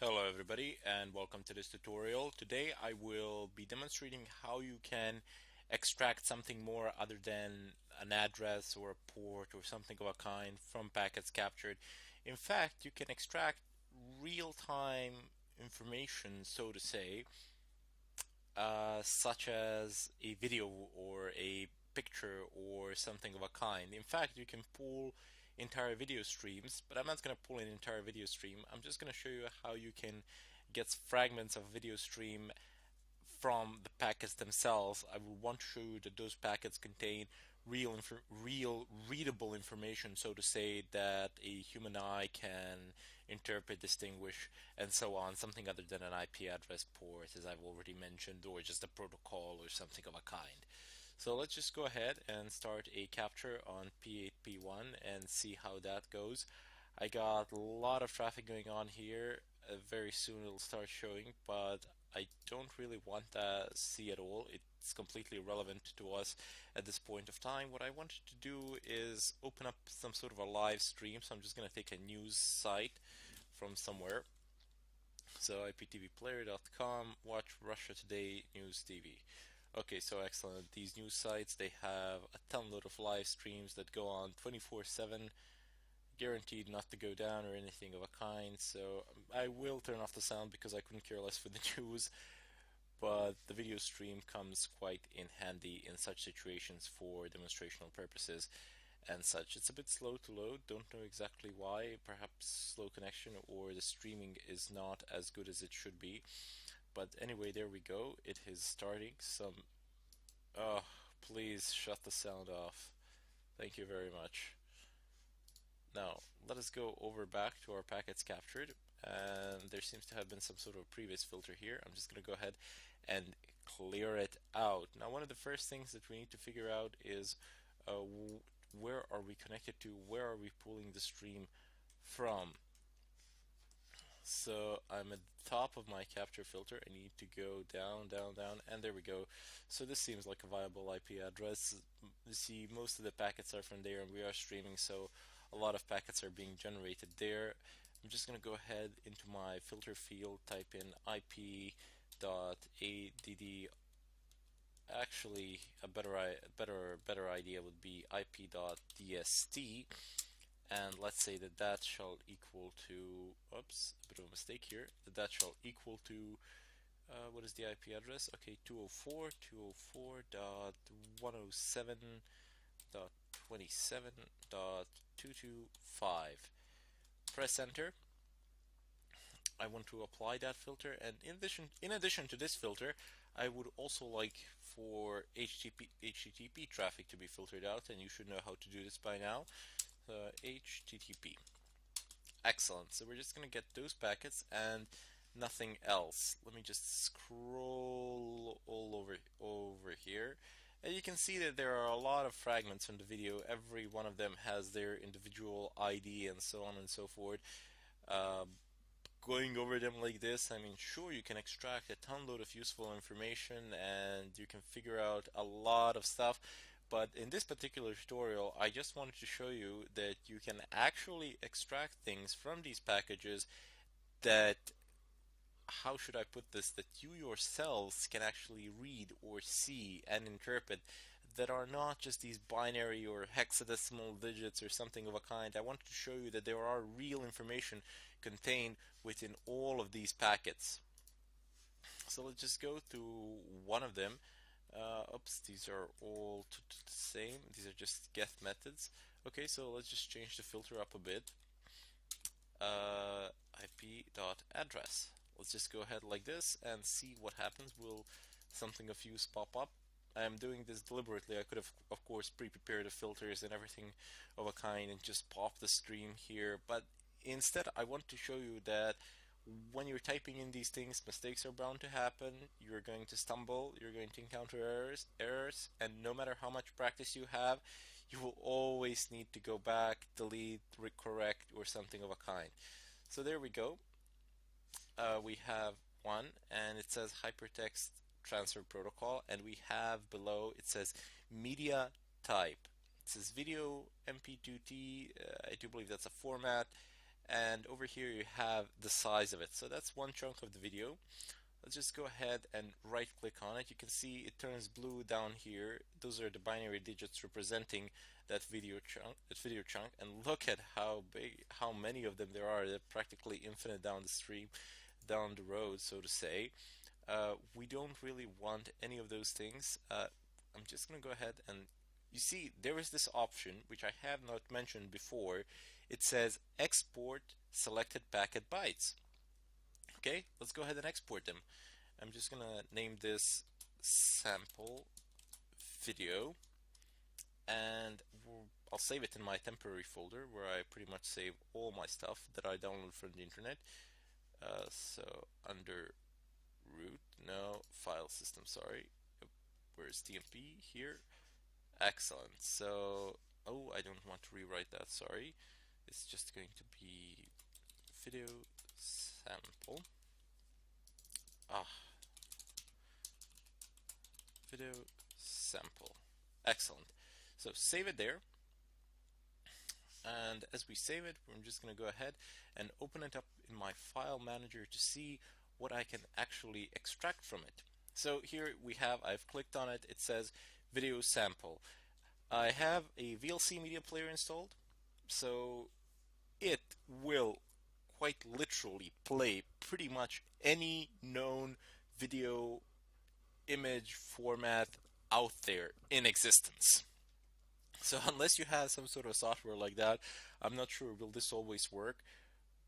Hello everybody and welcome to this tutorial. Today I will be demonstrating how you can extract something more other than an address or a port or something of a kind from packets captured. In fact, you can extract real-time information, so to say, such as a video or a picture or something of a kind. In fact, you can pull entire video streams, but I'm not going to pull an entire video stream. I'm just going to show you how you can get fragments of video stream from the packets themselves. I will want to show you that those packets contain real readable information, so to say, that a human eye can interpret, distinguish, and so on. Something other than an IP address port, as I've already mentioned, or just a protocol or something of a kind. So let's just go ahead and start a capture on P8P1 and see how that goes. I got a lot of traffic going on here. Very soon it'll start showing, but I don't really want to see at all. It's completely irrelevant to us at this point of time. What I wanted to do is open up some sort of a live stream. So I'm just going to take a news site from somewhere. So iptvplayer.com, watch Russia Today News TV. Okay, so excellent. These news sites, they have a ton load of live streams that go on 24/7, guaranteed not to go down or anything of a kind. So I will turn off the sound because I couldn't care less for the news, but the video stream comes quite in handy in such situations for demonstrational purposes and such. It's a bit slow to load, don't know exactly why, perhaps slow connection or the streaming is not as good as it should be. But anyway, there we go. It is starting. Oh, please shut the sound off. Thank you very much. Now, let us go over back to our packets captured. And there seems to have been some sort of previous filter here. I'm just going to go ahead and clear it out. Now, one of the first things that we need to figure out is where are we connected to? Where are we pulling the stream from? So I'm at the top of my capture filter. I need to go down, down, down, and there we go. So this seems like a viable IP address. You see, most of the packets are from there, and we are streaming, so a lot of packets are being generated there. I'm just going to go ahead into my filter field, type in ip.add. Actually, a better idea would be ip.dst, and let's say that that shall equal to, oops, a bit of a mistake here, that shall equal to, what is the IP address? Okay, 204.204.107.27.225. Press enter. I want to apply that filter, and in addition to this filter, I would also like for HTTP traffic to be filtered out, and you should know how to do this by now. HTTP. Excellent. So we're just going to get those packets and nothing else. Let me just scroll all over here. And you can see that there are a lot of fragments from the video. Every one of them has their individual ID and so on and so forth. Uh, Going over them like this, I mean, sure, you can extract a ton load of useful information and you can figure out a lot of stuff. But in this particular tutorial, I just wanted to show you that you can actually extract things from these packages that, how should I put this, that you yourselves can actually read or see and interpret, that are not just these binary or hexadecimal digits or something of a kind. I wanted to show you that there are real information contained within all of these packets. So let's just go to one of them. Oops, these are all the same. These are just get methods. Okay, so let's just change the filter up a bit. IP.address. Let's just go ahead like this and see what happens. Will something of use pop up? I am doing this deliberately. I could have, of course, pre-prepared the filters and everything of a kind and just pop the stream here, but instead I want to show you that when you're typing in these things, mistakes are bound to happen. You're going to stumble, you're going to encounter errors, and no matter how much practice you have, you will always need to go back, delete, recorrect, or something of a kind. So there we go. We have one, and it says hypertext transfer protocol, and we have below, it says media type. It says video MP2T. I do believe that's a format, and over here you have the size of it. So that's one chunk of the video. Let's just go ahead and right click on it. You can see it turns blue down here. Those are the binary digits representing that video chunk, and look at how big, how many of them there are. They're practically infinite down the stream, down the road, so to say. We don't really want any of those things. I'm just gonna go ahead and you see there is this option which I have not mentioned before. It says export selected packet bytes. Okay, let's go ahead and export them. I'm just gonna name this sample video, and I'll save it in my temporary folder where I pretty much save all my stuff that I download from the internet. So under root, no, file system, sorry. Where's TMP? Here. Excellent. So, oh, I don't want to rewrite that, sorry. It's just going to be video sample. Video sample. Excellent. So save it there. And as we save it, I'm just going to go ahead and open it up in my file manager to see what I can actually extract from it. So here we have, I've clicked on it, it says video sample. I have a VLC media player installed, so it will quite literally play pretty much any known video image format out there in existence. So unless you have some sort of software like that, I'm not sure will this always work,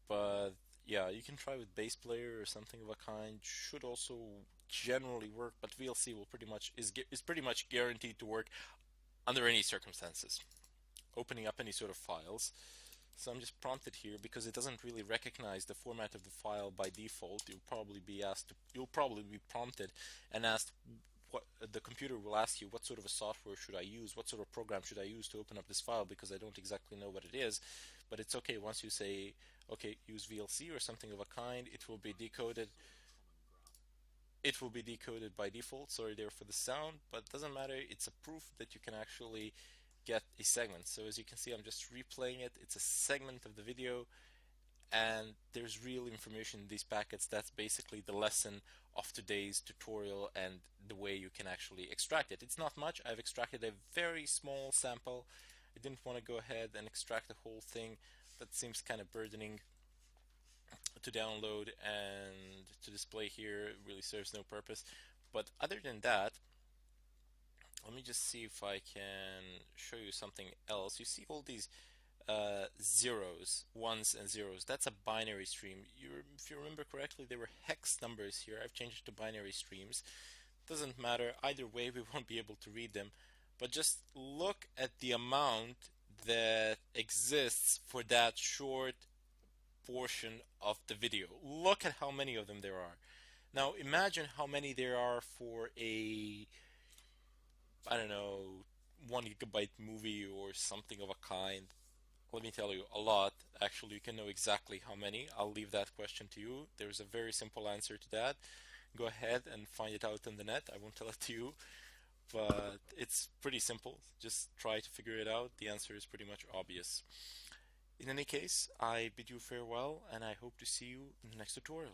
but yeah, you can try with base player or something of a kind. Should also generally work, but VLC will pretty much is pretty much guaranteed to work under any circumstances. Opening up any sort of files. So I'm just prompted here because it doesn't really recognize the format of the file by default. You'll probably be prompted and asked what the computer will ask you, what sort of a software should I use, what sort of program should I use to open up this file, because I don't exactly know what it is. But it's okay once you say, okay, use VLC or something of a kind, it will be decoded. It will be decoded by default. Sorry there for the sound, but it doesn't matter. It's a proof that you can actually get a segment. So as you can see, I'm just replaying it. It's a segment of the video, and there's real information in these packets. That's basically the lesson of today's tutorial and the way you can actually extract it. It's not much. I've extracted a very small sample. I didn't want to go ahead and extract the whole thing. That seems kind of burdening to download and to display here. It really serves no purpose. But other than that, let me just see if I can show you something else. You see all these zeros, ones and zeros. That's a binary stream. If you remember correctly, there were hex numbers here. I've changed it to binary streams. Doesn't matter. Either way, we won't be able to read them. But just look at the amount that exists for that short portion of the video. Look at how many of them there are. Now imagine how many there are for a, I don't know, 1 GB movie or something of a kind. Let me tell you, a lot. Actually, you can know exactly how many. I'll leave that question to you. There's a very simple answer to that. Go ahead and find it out on the net. I won't tell it to you, but it's pretty simple. Just try to figure it out. The answer is pretty much obvious. In any case, I bid you farewell, and I hope to see you in the next tutorial.